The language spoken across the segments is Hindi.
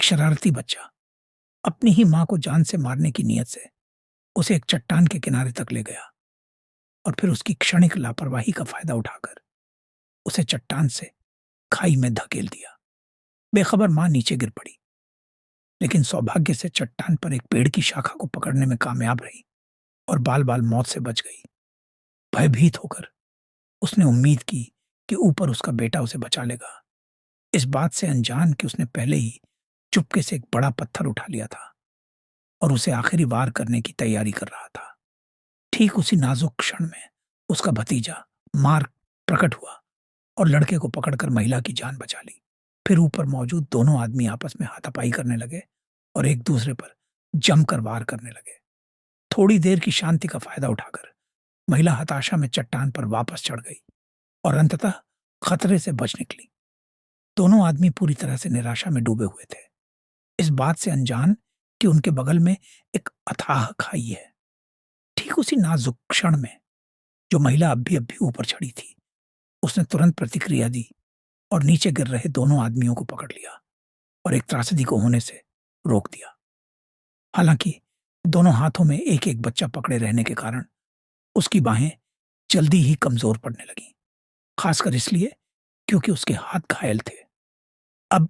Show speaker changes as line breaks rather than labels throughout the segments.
शरारती बच्चा अपनी ही मां को जान से मारने की नीयत से उसे एक चट्टान के किनारे तक ले गया और फिर उसकी क्षणिक लापरवाही का फायदा उठाकर उसे चट्टान से खाई में धकेल दिया। बेखबर मां नीचे गिर पड़ी, लेकिन सौभाग्य से चट्टान पर एक पेड़ की शाखा को पकड़ने में कामयाब रही और बाल बाल मौत से बच गई। भयभीत होकर उसने उम्मीद की कि ऊपर उसका बेटा उसे बचा लेगा, इस बात से अनजान कि उसने पहले ही चुपके से एक बड़ा पत्थर उठा लिया था और उसे आखिरी वार करने की तैयारी कर रहा था। ठीक उसी नाजुक क्षण में उसका भतीजा मार्क प्रकट हुआ और लड़के को पकड़कर महिला की जान बचा ली। फिर ऊपर मौजूद दोनों आदमी आपस में हाथापाई करने लगे और एक दूसरे पर जमकर वार करने लगे। थोड़ी देर की शांति का फायदा उठाकर महिला हताशा में चट्टान पर वापस चढ़ गई और अंततः खतरे से बच निकली। दोनों आदमी पूरी तरह से निराशा में डूबे हुए थे, इस बात से अनजान कि उनके बगल में एक अथाह खाई है। ठीक उसी नाजुक क्षण में जो महिला अब भी ऊपर चढ़ी थी, उसने तुरंत प्रतिक्रिया दी और नीचे गिर रहे दोनों आदमियों को पकड़ लिया और एक त्रासदी को होने से रोक दिया। हालांकि दोनों हाथों में एक एक बच्चा पकड़े रहने के कारण उसकी बाहें जल्दी ही कमजोर पड़ने लगीं, खासकर इसलिए क्योंकि उसके हाथ घायल थे। अब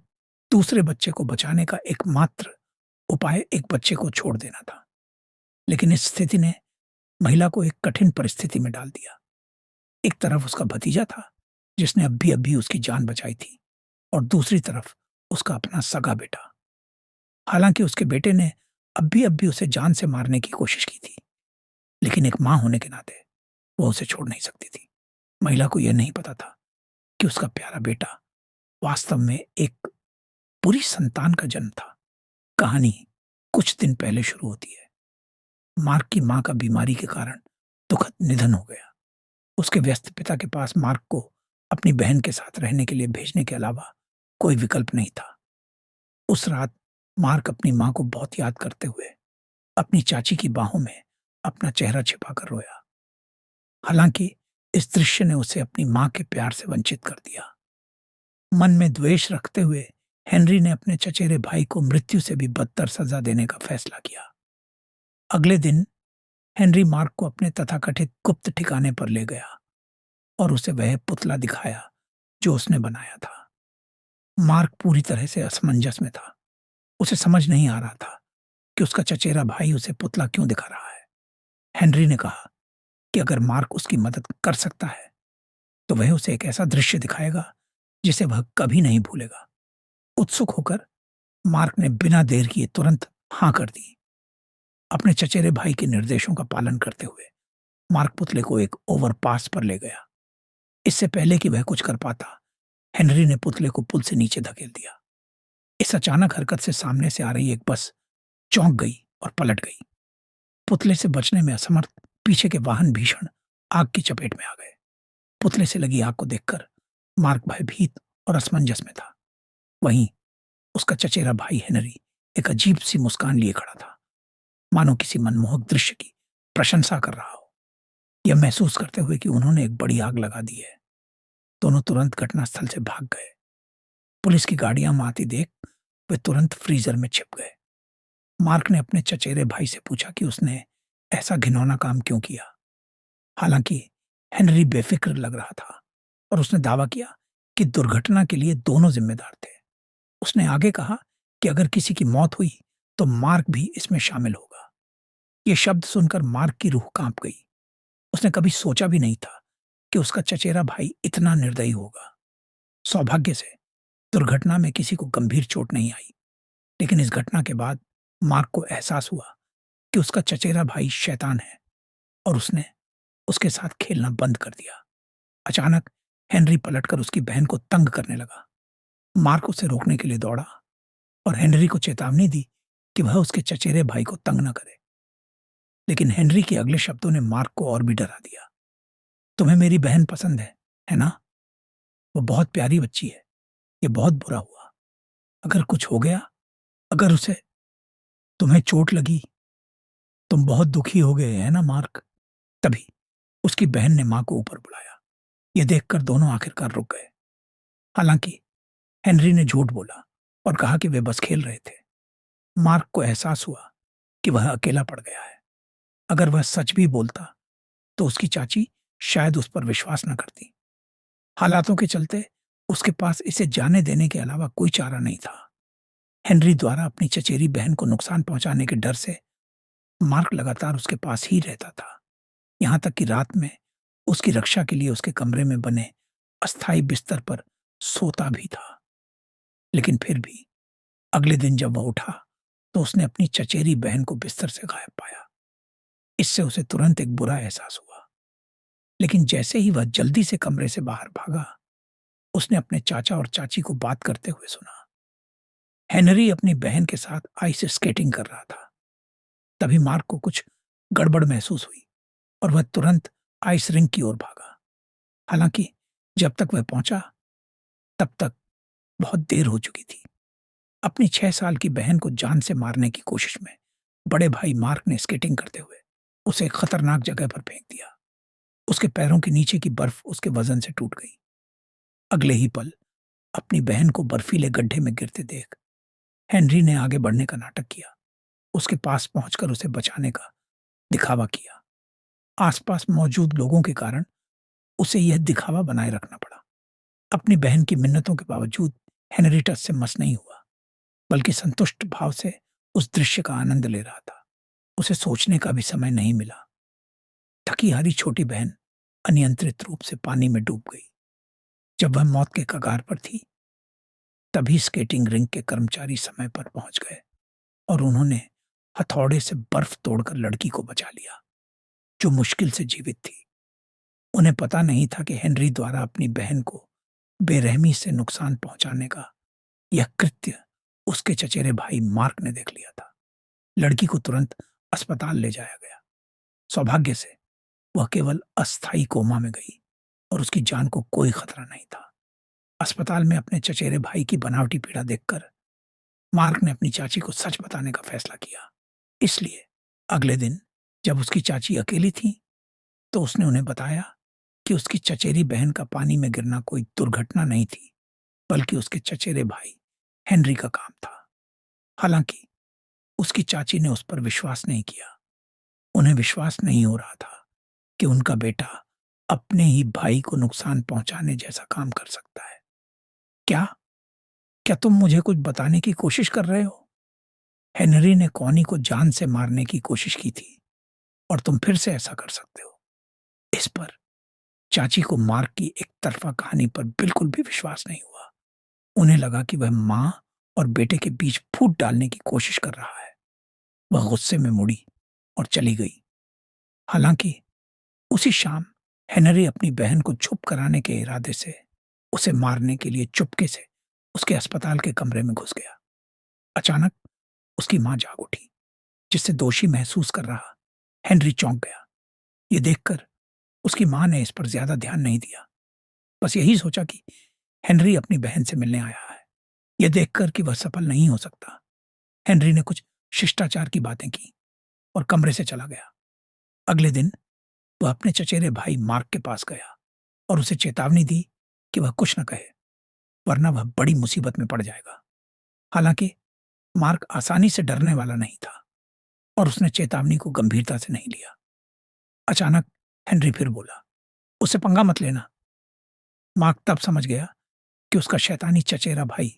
दूसरे बच्चे को बचाने का एकमात्र उपाय एक बच्चे को छोड़ देना था, लेकिन इस स्थिति ने महिला को एक कठिन परिस्थिति में डाल दिया। एक तरफ उसका भतीजा था जिसने अभी उसकी जान बचाई थी, और दूसरी तरफ उसका अपना सगा बेटा। हालांकि उसके बेटे ने अभी उसे जान से मारने की कोशिश की थी, लेकिन एक मां होने के नाते वो उसे छोड़ नहीं सकती थी। महिला को यह नहीं पता था कि उसका प्यारा बेटा वास्तव में एक पूरी संतान का जन्म था। कहानी कुछ दिन पहले शुरू होती है। मार्क की मां का बीमारी के कारण दुखद निधन हो गया। उसके व्यस्त पिता के पास मार्क को अपनी बहन के साथ रहने के लिए भेजने के अलावा कोई विकल्प नहीं था। उस रात मार्क अपनी मां को बहुत याद करते हुए अपनी चाची की बाहों में अपना चेहरा छिपाकर रोया। हालांकि इस दृश्य ने उसे अपनी मां के प्यार से वंचित कर दिया। मन में द्वेष रखते हुए हेनरी ने अपने चचेरे भाई को मृत्यु से भी बदतर सजा देने का फैसला किया। अगले दिन हेनरी मार्क को अपने तथाकथित गुप्त ठिकाने पर ले गया और उसे वह पुतला दिखाया जो उसने बनाया था। मार्क पूरी तरह से असमंजस में था। उसे समझ नहीं आ रहा था कि उसका चचेरा भाई उसे पुतला क्यों दिखा रहा है। हेनरी ने कहा कि अगर मार्क उसकी मदद कर सकता है तो वह उसे एक ऐसा दृश्य दिखाएगा जिसे वह कभी नहीं भूलेगा। उत्सुक होकर मार्क ने बिना देर किए तुरंत हां कर दी। अपने चचेरे भाई के निर्देशों का पालन करते हुए मार्क पुतले को एक ओवरपास पर ले गया। इससे पहले कि वह कुछ कर पाता, हेनरी ने पुतले को पुल से नीचे धकेल दिया। इस अचानक हरकत से सामने से आ रही एक बस चौंक गई और पलट गई। पुतले से बचने में असमर्थ पीछे के वाहन भीषण आग की चपेट में आ गए। पुतले से लगी आग को देखकर मार्क भयभीत और असमंजस में था। वहीं उसका चचेरा भाई हेनरी एक अजीब सी मुस्कान लिए खड़ा था, मानो किसी मनमोहक दृश्य की प्रशंसा कर रहा हो, यह महसूस करते हुए कि उन्होंने एक बड़ी आग लगा दी है। दोनों तुरंत घटनास्थल से भाग गए। पुलिस की गाड़ियां आती देख वे तुरंत फ्रीजर में छिप गए। मार्क ने अपने चचेरे भाई से पूछा कि उसने ऐसा घिनौना काम क्यों किया। हालांकि हेनरी बेफिक्र लग रहा था और उसने दावा किया कि दुर्घटना के लिए दोनों जिम्मेदार थे। उसने आगे कहा कि अगर किसी की मौत हुई तो मार्क भी इसमें शामिल होगा। यह शब्द सुनकर मार्क की रूह कांप गई। उसने कभी सोचा भी नहीं था कि उसका चचेरा भाई इतना निर्दयी होगा। सौभाग्य से दुर्घटना में किसी को गंभीर चोट नहीं आई, लेकिन इस घटना के बाद मार्क को एहसास हुआ कि उसका चचेरा भाई शैतान है और उसने उसके साथ खेलना बंद कर दिया। अचानक हेनरी पलटकर उसकी बहन को तंग करने लगा। मार्क उसे रोकने के लिए दौड़ा और हेनरी को चेतावनी दी कि वह उसके चचेरे भाई को तंग न करे। लेकिन हेनरी के अगले शब्दों ने मार्क को और भी डरा दिया। तुम्हें मेरी बहन पसंद है ना? वो बहुत प्यारी बच्ची है। ये बहुत बुरा हुआ। अगर कुछ हो गया, अगर उसे तुम्हें चोट लगी, तुम बहुत दुखी हो गए है ना मार्क? तभी उसकी बहन ने मां को ऊपर बुलाया। यह देखकर दोनों आखिरकार रुक गए। हालांकि हेनरी ने झूठ बोला और कहा कि वे बस खेल रहे थे। मार्क को एहसास हुआ कि वह अकेला पड़ गया है। अगर वह सच भी बोलता तो उसकी चाची शायद उस पर विश्वास न करती। हालातों के चलते उसके पास इसे जाने देने के अलावा कोई चारा नहीं था। हेनरी द्वारा अपनी चचेरी बहन को नुकसान पहुंचाने के डर से मार्क लगातार उसके पास ही रहता था। यहां तक कि रात में उसकी रक्षा के लिए उसके कमरे में बने अस्थायी बिस्तर पर सोता भी था। लेकिन फिर भी अगले दिन जब वह उठा तो उसने अपनी चचेरी बहन को बिस्तर से गायब पाया। इससे उसे तुरंत एक बुरा एहसास हुआ। लेकिन जैसे ही वह जल्दी से कमरे से बाहर भागा, उसने अपने चाचा और चाची को बात करते हुए सुना। हेनरी अपनी बहन के साथ आइस स्केटिंग कर रहा था। तभी मार्क को कुछ गड़बड़ महसूस हुई और वह तुरंत आइस रिंक की ओर भागा। हालांकि जब तक वह पहुंचा तब तक बहुत देर हो चुकी थी। अपनी 6 साल की बहन को जान से मारने की कोशिश में बड़े भाई मार्क ने स्केटिंग करते हुए उसे एक खतरनाक जगह पर फेंक दिया। उसके पैरों के नीचे की बर्फ उसके वजन से टूट गई। अगले ही पल अपनी बहन को बर्फीले गड्ढे में गिरते देख हेनरी ने आगे बढ़ने का नाटक किया। उसके पास पहुंचकर उसे बचाने का दिखावा किया। आसपास मौजूद लोगों के कारण उसे यह दिखावा बनाए रखना पड़ा। अपनी बहन की मिन्नतों के बावजूद हेनरी टस से मस नहीं हुआ, बल्कि संतुष्ट भाव से उस दृश्य का आनंद ले रहा था। उसे सोचने का भी समय नहीं मिला। थकी हारी छोटी बहन अनियंत्रित रूप से पानी में डूब गई। जब वह मौत के कगार पर थी, तभी स्केटिंग रिंक के कर्मचारी समय पर पहुंच गए और उन्होंने हथौड़े से बर्फ तोड़कर लड़की को बचा लिया, जो मुश्किल से जीवित थी। उन्हें पता नहीं था कि हेनरी द्वारा अपनी बहन को बेरहमी से नुकसान पहुंचाने का यह कृत्य उसके चचेरे भाई मार्क ने देख लिया था। लड़की को तुरंत अस्पताल ले जाया गया। सौभाग्य से वह केवल अस्थायी कोमा में गई और उसकी जान को कोई खतरा नहीं था। अस्पताल में अपने चचेरे भाई की बनावटी पीड़ा देखकर मार्क ने अपनी चाची को सच बताने का फैसला किया। इसलिए अगले दिन जब उसकी चाची अकेली थी तो उसने उन्हें बताया कि उसकी चचेरी बहन का पानी में गिरना कोई दुर्घटना नहीं थी, बल्कि उसके चचेरे भाई हेनरी का काम था। हालांकि उसकी चाची ने उस पर विश्वास नहीं किया। उन्हें विश्वास नहीं हो रहा था कि उनका बेटा अपने ही भाई को नुकसान पहुंचाने जैसा काम कर सकता है। क्या क्या तुम मुझे कुछ बताने की कोशिश कर रहे हो? हेनरी ने कॉनी को जान से मारने की कोशिश की थी और तुम फिर से ऐसा कर सकते हो। इस पर चाची को मार्क की एक तरफा कहानी पर बिल्कुल भी विश्वास नहीं हुआ। उन्हें लगा कि वह मां और बेटे के बीच फूट डालने की कोशिश कर रहा है। वह गुस्से में मुड़ी और चली गई। हालांकि उसी शाम हेनरी अपनी बहन को चुप कराने के इरादे से उसे मारने के लिए चुपके से उसके अस्पताल के कमरे में घुस गया। अचानक उसकी मां जाग उठी, जिससे दोषी महसूस कर रहा हेनरी चौंक गया। ये देखकर उसकी मां ने इस पर ज्यादा ध्यान नहीं दिया। बस यही सोचा कि हेनरी अपनी बहन से मिलने आया है। यह देखकर कि वह सफल नहीं हो सकता, हेनरी ने कुछ शिष्टाचार की बातें की और कमरे से चला गया। अगले दिन वह अपने चचेरे भाई मार्क के पास गया और उसे चेतावनी दी कि वह कुछ न कहे, वरना वह बड़ी मुसीबत में पड़ जाएगा। हालांकि मार्क आसानी से डरने वाला नहीं था और उसने चेतावनी को गंभीरता से नहीं लिया। अचानक हेनरी फिर बोला, उससे पंगा मत लेना। मार्क तब समझ गया कि उसका शैतानी चचेरा भाई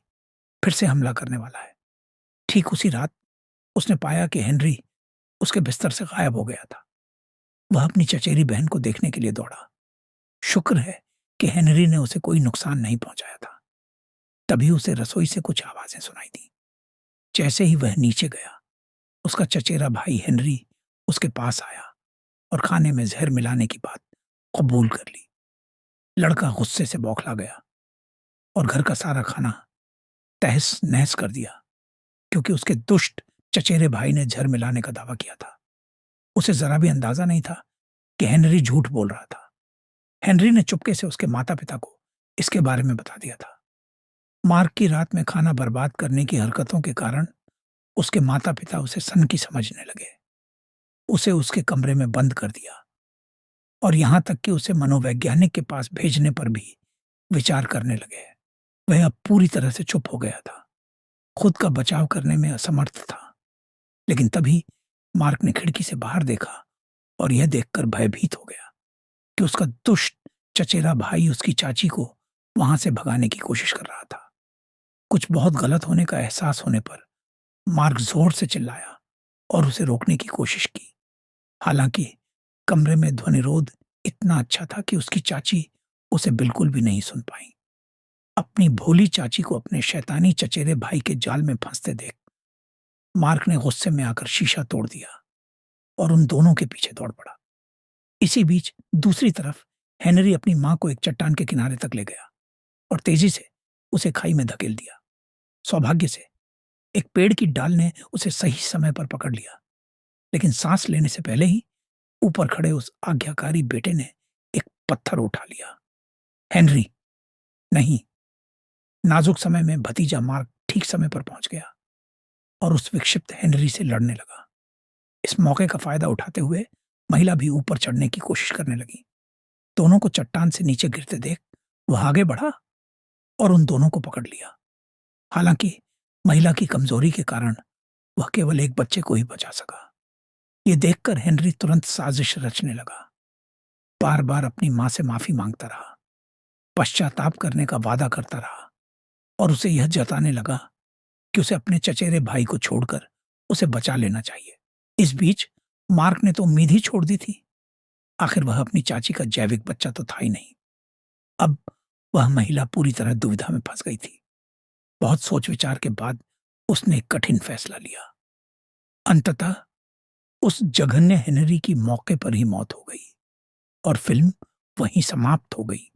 फिर से हमला करने वाला है। ठीक उसी रात उसने पाया कि हेनरी उसके बिस्तर से गायब हो गया था। वह अपनी चचेरी बहन को देखने के लिए दौड़ा। शुक्र है कि हेनरी ने उसे कोई नुकसान नहीं पहुंचाया था। तभी उसे रसोई से कुछ आवाजें सुनाई दी। जैसे ही वह नीचे गया, उसका चचेरा भाई हेनरी उसके पास आया और खाने में जहर मिलाने की बात कबूल कर ली। लड़का गुस्से से बौखला गया और घर का सारा खाना तहस नहस कर दिया, क्योंकि उसके दुष्ट चचेरे भाई ने जहर मिलाने का दावा किया था। उसे जरा भी अंदाजा नहीं था कि हेनरी झूठ बोल रहा था। हेनरी ने चुपके से उसके माता पिता को इसके बारे में बता दिया था। मार्क की रात में खाना बर्बाद करने की हरकतों के कारण उसके माता पिता उसे सनकी समझने लगे। उसे उसके कमरे में बंद कर दिया और यहां तक कि उसे मनोवैज्ञानिक के पास भेजने पर भी विचार करने लगे। वह अब पूरी तरह से चुप हो गया था। खुद का बचाव करने में असमर्थ था। लेकिन तभी मार्क ने खिड़की से बाहर देखा और यह देखकर भयभीत हो गया कि उसका दुष्ट चचेरा भाई उसकी चाची को वहां से भगाने की कोशिश कर रहा था। कुछ बहुत गलत होने का एहसास होने पर मार्क जोर से चिल्लाया और उसे रोकने की कोशिश की। हालांकि कमरे में ध्वनिरोध इतना अच्छा था कि उसकी चाची उसे बिल्कुल भी नहीं सुन पाई। अपनी भोली चाची को अपने शैतानी चचेरे भाई के जाल में फंसते देख मार्क ने गुस्से में आकर शीशा तोड़ दिया और उन दोनों के पीछे दौड़ पड़ा। इसी बीच दूसरी तरफ हेनरी अपनी मां को एक चट्टान के किनारे तक ले गया और तेजी से उसे खाई में धकेल दिया। सौभाग्य से एक पेड़ की डाल ने उसे सही समय पर पकड़ लिया, लेकिन सांस लेने से पहले ही ऊपर खड़े उस आज्ञाकारी बेटे ने एक पत्थर उठा लिया। हेनरी नहीं, नाजुक समय में भतीजा मार्क ठीक समय पर पहुंच गया और उस विक्षिप्त हेनरी से लड़ने लगा। इस मौके का फायदा उठाते हुए महिला भी ऊपर चढ़ने की कोशिश करने लगी। दोनों को चट्टान से नीचे गिरते देख वह आगे बढ़ा और उन दोनों को पकड़ लिया। हालांकि महिला की कमजोरी के कारण वह केवल एक बच्चे को ही बचा सका। यह देखकर हेनरी तुरंत साजिश रचने लगा। बार बार अपनी मां से माफी मांगता रहा, पश्चाताप करने का वादा करता रहा और उसे यह जताने लगा कि उसे अपने चचेरे भाई को छोड़कर उसे बचा लेना चाहिए। इस बीच मार्क ने तो उम्मीद ही छोड़ दी थी। आखिर वह अपनी चाची का जैविक बच्चा तो था ही नहीं। अब वह महिला पूरी तरह दुविधा में फंस गई थी। बहुत सोच विचार के बाद उसने एक कठिन फैसला लिया। अंततः उस जघन्य हेनरी की मौके पर ही मौत हो गई और फिल्म वहीं समाप्त हो गई।